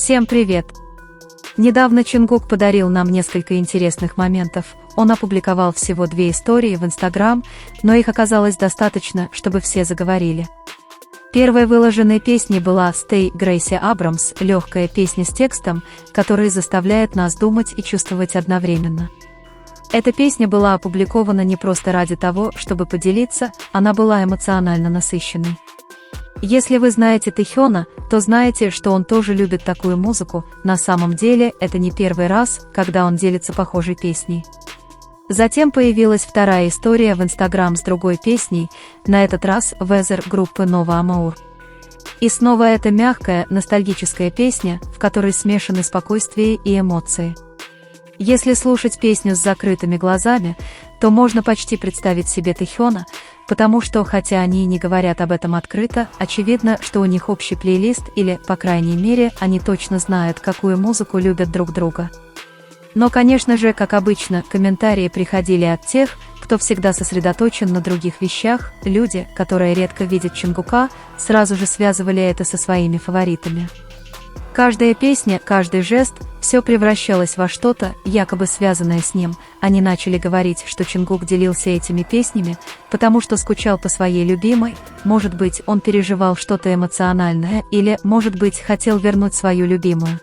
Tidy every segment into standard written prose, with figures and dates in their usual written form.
Всем привет! Недавно Чингук подарил нам несколько интересных моментов. Он опубликовал всего 2 истории в Instagram, но их оказалось достаточно, чтобы все заговорили. Первой выложенной песней была «Stay» Грейси Абрамс, легкая песня с текстом, который заставляет нас думать и чувствовать одновременно. Эта песня была опубликована не просто ради того, чтобы поделиться, она была эмоционально насыщенной. Если вы знаете Тэхёна, то знаете, что он тоже любит такую музыку. На самом деле, это не первый раз, когда он делится похожей песней. Затем появилась вторая история в Instagram с другой песней, на этот раз Weather группы Nova Amour. И снова это мягкая, ностальгическая песня, в которой смешаны спокойствие и эмоции. Если слушать песню с закрытыми глазами, то можно почти представить себе Тэхёна, потому что, хотя они и не говорят об этом открыто, очевидно, что у них общий плейлист или, по крайней мере, они точно знают, какую музыку любят друг друга. Но, конечно же, как обычно, комментарии приходили от тех, кто всегда сосредоточен на других вещах. Люди, которые редко видят Чингука, сразу же связывали это со своими фаворитами. Каждая песня, каждый жест – все превращалось во что-то, якобы связанное с ним. Они начали говорить, что Чингук делился этими песнями, потому что скучал по своей любимой, может быть, он переживал что-то эмоциональное или, может быть, хотел вернуть свою любимую.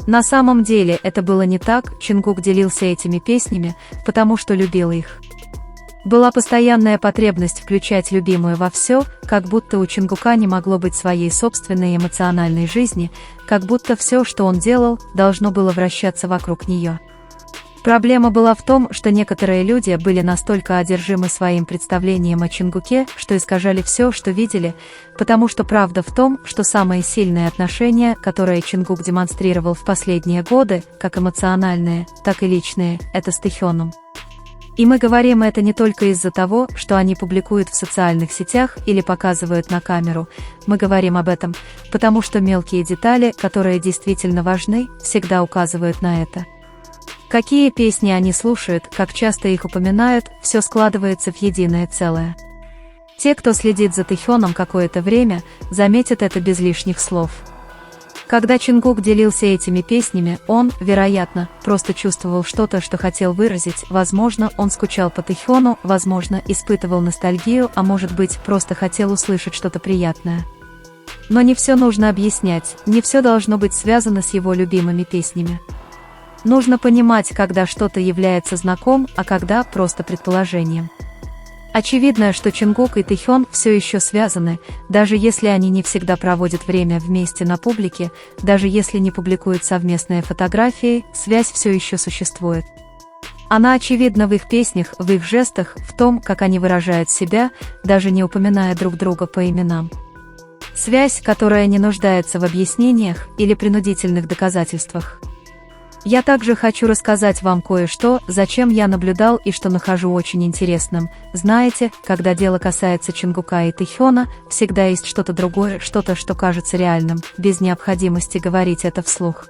На самом деле это было не так, Чингук делился этими песнями, потому что любил их. Была постоянная потребность включать любимую во все, как будто у Чингука не могло быть своей собственной эмоциональной жизни, как будто все, что он делал, должно было вращаться вокруг нее. Проблема была в том, что некоторые люди были настолько одержимы своим представлением о Чингуке, что искажали все, что видели, потому что правда в том, что самые сильные отношения, которые Чингук демонстрировал в последние годы, как эмоциональные, так и личные, это с Тэхёном. И мы говорим это не только из-за того, что они публикуют в социальных сетях или показывают на камеру, мы говорим об этом, потому что мелкие детали, которые действительно важны, всегда указывают на это. Какие песни они слушают, как часто их упоминают, все складывается в единое целое. Те, кто следит за Тэхёном какое-то время, заметят это без лишних слов. Когда Чингук делился этими песнями, он, вероятно, просто чувствовал что-то, что хотел выразить, возможно, он скучал по Тэхёну, возможно, испытывал ностальгию, а может быть, просто хотел услышать что-то приятное. Но не все нужно объяснять, не все должно быть связано с его любимыми песнями. Нужно понимать, когда что-то является знаком, а когда просто предположением. Очевидно, что Чингук и Тэхён все еще связаны, даже если они не всегда проводят время вместе на публике, даже если не публикуют совместные фотографии, связь все еще существует. Она очевидна в их песнях, в их жестах, в том, как они выражают себя, даже не упоминая друг друга по именам. Связь, которая не нуждается в объяснениях или принудительных доказательствах. Я также хочу рассказать вам кое-что, зачем я наблюдал и что нахожу очень интересным. Знаете, когда дело касается Чингука и Тэхёна, всегда есть что-то другое, что-то, что кажется реальным, без необходимости говорить это вслух.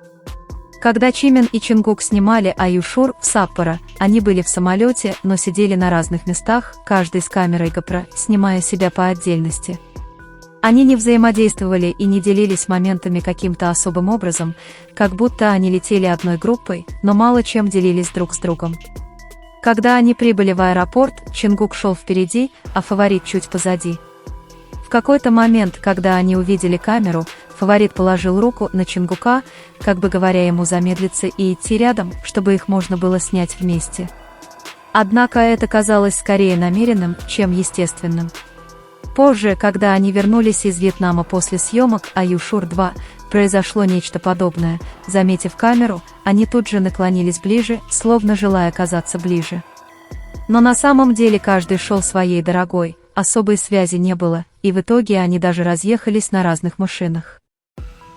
Когда Чимин и Чингук снимали Аюшур в Саппоро, они были в самолете, но сидели на разных местах, каждый с камерой GoPro, снимая себя по отдельности. Они не взаимодействовали и не делились моментами каким-то особым образом, как будто они летели одной группой, но мало чем делились друг с другом. Когда они прибыли в аэропорт, Чингук шел впереди, а фаворит чуть позади. В какой-то момент, когда они увидели камеру, фаворит положил руку на Чингука, как бы говоря ему замедлиться и идти рядом, чтобы их можно было снять вместе. Однако это казалось скорее намеренным, чем естественным. Позже, когда они вернулись из Вьетнама после съемок Аюшур 2, произошло нечто подобное. Заметив камеру, они тут же наклонились ближе, словно желая оказаться ближе. Но на самом деле каждый шел своей дорогой, особой связи не было, и в итоге они даже разъехались на разных машинах.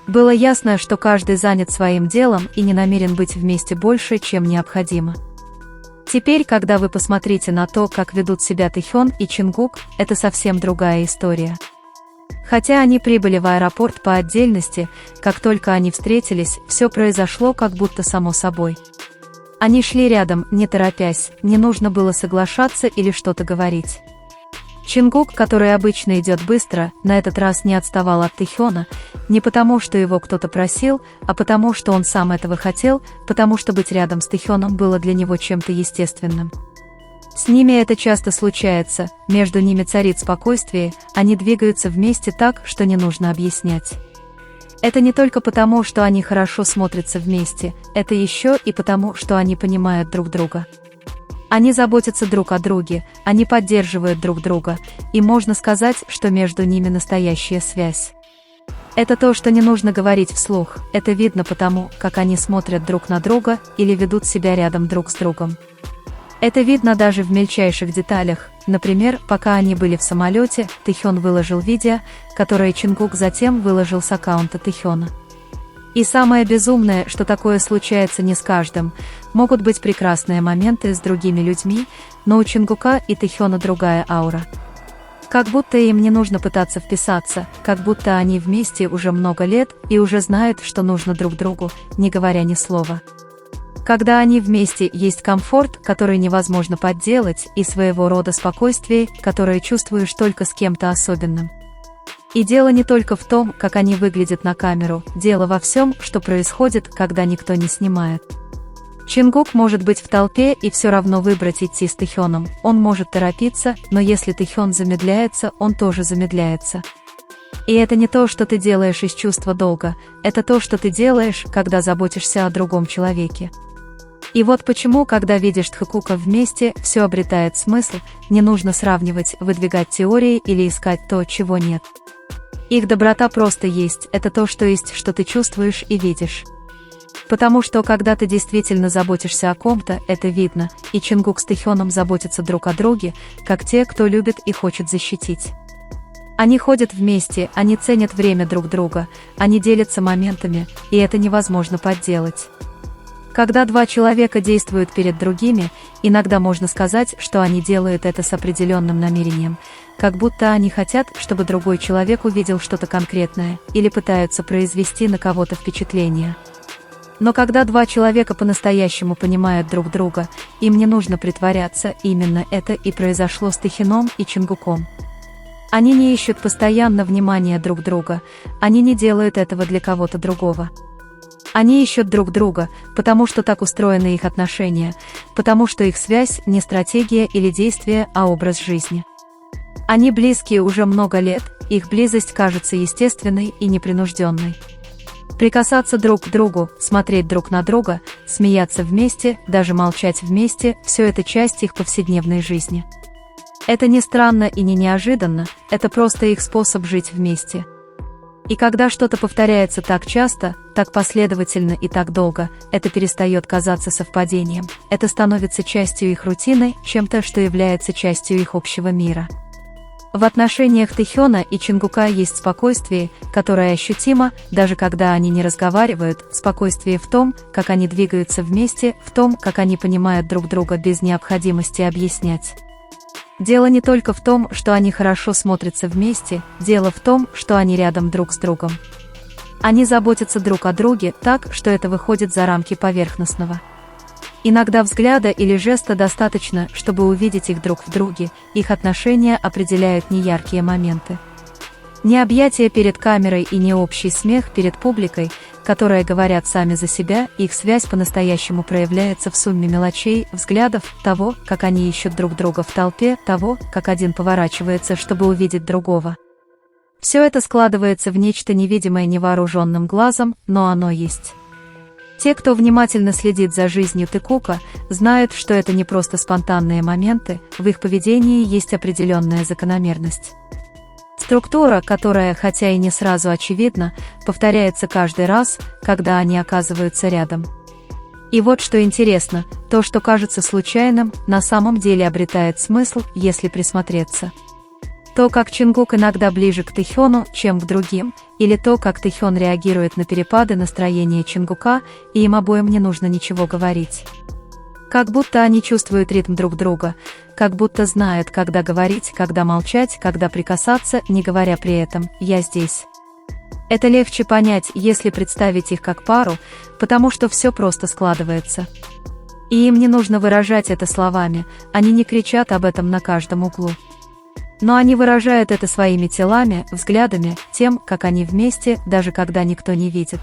Было ясно, что каждый занят своим делом и не намерен быть вместе больше, чем необходимо. Теперь, когда вы посмотрите на то, как ведут себя Тэхён и Чингук, это совсем другая история. Хотя они прибыли в аэропорт по отдельности, как только они встретились, все произошло как будто само собой. Они шли рядом, не торопясь, не нужно было соглашаться или что-то говорить. Чингук, который обычно идет быстро, на этот раз не отставал от Тэхёна, не потому, что его кто-то просил, а потому, что он сам этого хотел, потому что быть рядом с Тэхёном было для него чем-то естественным. С ними это часто случается, между ними царит спокойствие, они двигаются вместе так, что не нужно объяснять. Это не только потому, что они хорошо смотрятся вместе, это еще и потому, что они понимают друг друга. Они заботятся друг о друге, они поддерживают друг друга, и можно сказать, что между ними настоящая связь. Это то, что не нужно говорить вслух, это видно потому, как они смотрят друг на друга или ведут себя рядом друг с другом. Это видно даже в мельчайших деталях, например, пока они были в самолете, Тэхён выложил видео, которое Чингук затем выложил с аккаунта Тэхёна. И самое безумное, что такое случается не с каждым, могут быть прекрасные моменты с другими людьми, но у Чингука и Тэхёна другая аура. Как будто им не нужно пытаться вписаться, как будто они вместе уже много лет и уже знают, что нужно друг другу, не говоря ни слова. Когда они вместе, есть комфорт, который невозможно подделать, и своего рода спокойствие, которое чувствуешь только с кем-то особенным. И дело не только в том, как они выглядят на камеру, дело во всем, что происходит, когда никто не снимает. Чингук может быть в толпе и все равно выбрать идти с Тэхёном, он может торопиться, но если Тэхён замедляется, он тоже замедляется. И это не то, что ты делаешь из чувства долга, это то, что ты делаешь, когда заботишься о другом человеке. И вот почему, когда видишь Тхэкука вместе, все обретает смысл, не нужно сравнивать, выдвигать теории или искать то, чего нет. Их доброта просто есть, это то, что есть, что ты чувствуешь и видишь. Потому что, когда ты действительно заботишься о ком-то, это видно, и Чингук с Тэхёном заботятся друг о друге, как те, кто любит и хочет защитить. Они ходят вместе, они ценят время друг друга, они делятся моментами, и это невозможно подделать. Когда два человека действуют перед другими, иногда можно сказать, что они делают это с определенным намерением, как будто они хотят, чтобы другой человек увидел что-то конкретное, или пытаются произвести на кого-то впечатление. Но когда два человека по-настоящему понимают друг друга, им не нужно притворяться, именно это и произошло с Тэхёном и Чингуком. Они не ищут постоянно внимания друг друга, они не делают этого для кого-то другого. Они ищут друг друга, потому что так устроены их отношения, потому что их связь не стратегия или действие, а образ жизни. Они близкие уже много лет, их близость кажется естественной и непринужденной. Прикасаться друг к другу, смотреть друг на друга, смеяться вместе, даже молчать вместе – все это часть их повседневной жизни. Это не странно и не неожиданно, это просто их способ жить вместе. И когда что-то повторяется так часто, так последовательно и так долго, это перестает казаться совпадением, это становится частью их рутины, чем-то, что является частью их общего мира. В отношениях Тэхёна и Чингука есть спокойствие, которое ощутимо, даже когда они не разговаривают, спокойствие в том, как они двигаются вместе, в том, как они понимают друг друга без необходимости объяснять. Дело не только в том, что они хорошо смотрятся вместе, дело в том, что они рядом друг с другом. Они заботятся друг о друге так, что это выходит за рамки поверхностного. Иногда взгляда или жеста достаточно, чтобы увидеть их друг в друге, их отношения определяют неяркие моменты. Не объятия перед камерой и не общий смех перед публикой, которые говорят сами за себя, их связь по-настоящему проявляется в сумме мелочей, взглядов, того, как они ищут друг друга в толпе, того, как один поворачивается, чтобы увидеть другого. Все это складывается в нечто невидимое невооруженным глазом, но оно есть. Те, кто внимательно следит за жизнью Тхэкука, знают, что это не просто спонтанные моменты, в их поведении есть определенная закономерность. Структура, которая, хотя и не сразу очевидна, повторяется каждый раз, когда они оказываются рядом. И вот что интересно, то, что кажется случайным, на самом деле обретает смысл, если присмотреться. То, как Чингук иногда ближе к Тэхёну, чем к другим, или то, как Тэхён реагирует на перепады настроения Чингука, и им обоим не нужно ничего говорить. Как будто они чувствуют ритм друг друга, как будто знают, когда говорить, когда молчать, когда прикасаться, не говоря при этом «я здесь». Это легче понять, если представить их как пару, потому что все просто складывается. И им не нужно выражать это словами, они не кричат об этом на каждом углу. Но они выражают это своими телами, взглядами, тем, как они вместе, даже когда никто не видит.